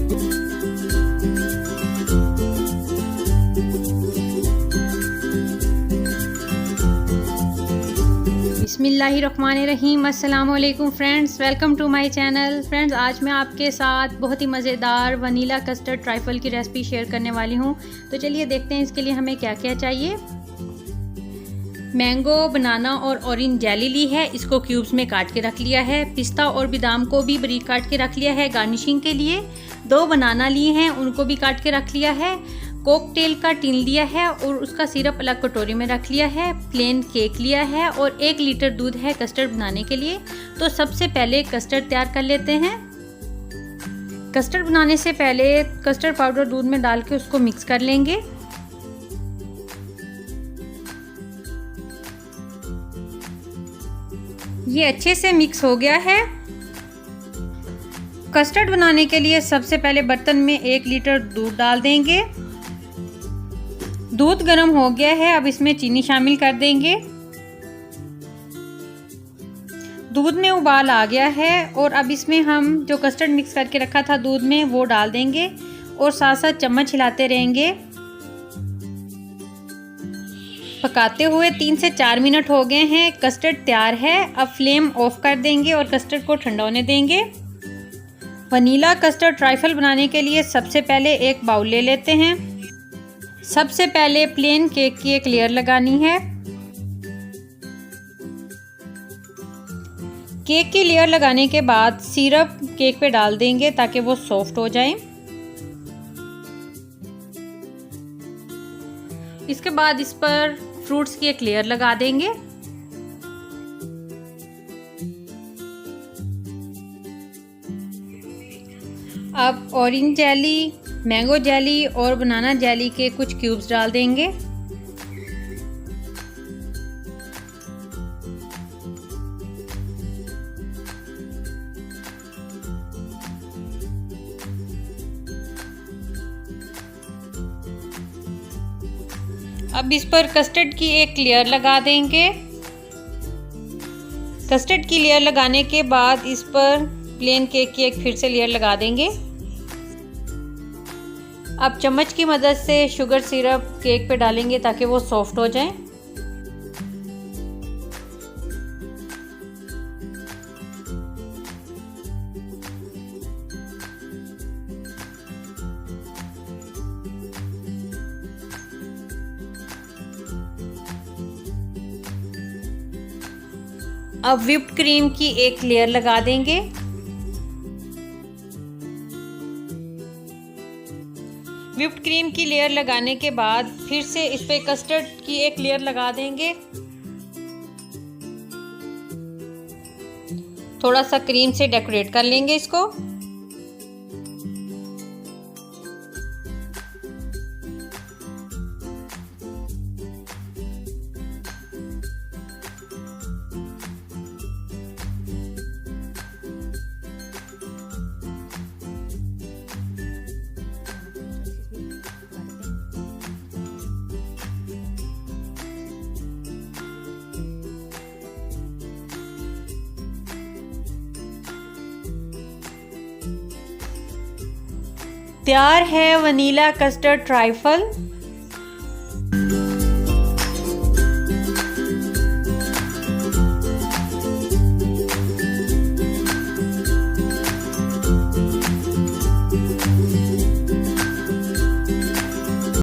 बिस्मिल्लाहिर्रहमानिर्रहीम। अस्सलाम वालेकुम friends, welcome to my channel. Friends, आज मैं आपके साथ बहुत ही मज़ेदार वनीला कस्टर्ड ट्राइफल की रेसिपी शेयर करने वाली हूँ। तो चलिए देखते हैं इसके लिए हमें क्या क्या चाहिए। मैंगो, बनाना और ऑरेंज जेली ली है, इसको क्यूब्स में काट के रख लिया है। पिस्ता और बादाम को भी बारीक काट के रख लिया है गार्निशिंग के लिए। 2 बनाना लिए हैं, उनको भी काट के रख लिया है। कॉकटेल का टिन लिया है और उसका सिरप अलग कटोरी में रख लिया है। प्लेन केक लिया है और 1 लीटर दूध है कस्टर्ड बनाने के लिए। तो सबसे पहले कस्टर्ड तैयार कर लेते हैं। कस्टर्ड बनाने से पहले कस्टर्ड पाउडर दूध में डाल के उसको मिक्स कर लेंगे। ये अच्छे से मिक्स हो गया है। कस्टर्ड बनाने के लिए सबसे पहले बर्तन में 1 लीटर दूध डाल देंगे। दूध गर्म हो गया है, अब इसमें चीनी शामिल कर देंगे। दूध में उबाल आ गया है और अब इसमें हम जो कस्टर्ड मिक्स करके रखा था दूध में वो डाल देंगे और साथ साथ चम्मच हिलाते रहेंगे। पकाते हुए 3 से 4 मिनट हो गए हैं। कस्टर्ड तैयार है। अब फ्लेम ऑफ कर देंगे और कस्टर्ड को ठंडा होने देंगे। वनीला कस्टर्ड ट्राइफल बनाने के लिए सबसे पहले एक बाउल ले लेते हैं। सबसे पहले प्लेन केक की एक लेयर लगानी है। केक की लेयर लगाने के बाद सिरप केक पे डाल देंगे ताकि वो सॉफ्ट हो जाए। इसके बाद इस पर फ्रूट्स की एक लेयर लगा देंगे। अब ऑरेंज जेली, मैंगो जेली और बनाना जेली के कुछ क्यूब्स डाल देंगे। अब इस पर कस्टर्ड की एक लेयर लगा देंगे। कस्टर्ड की लेयर लगाने के बाद इस पर प्लेन केक की एक फिर से लेयर लगा देंगे। अब चम्मच की मदद से शुगर सिरप केक पे डालेंगे ताकि वो सॉफ्ट हो जाए। अब व्हिप्ड क्रीम की एक लेयर लगा देंगे। व्हिप्ड क्रीम की लेयर लगाने के बाद फिर से इस पे कस्टर्ड की एक लेयर लगा देंगे। थोड़ा सा क्रीम से डेकोरेट कर लेंगे इसको। तैयार है वनीला कस्टर्ड ट्राइफल।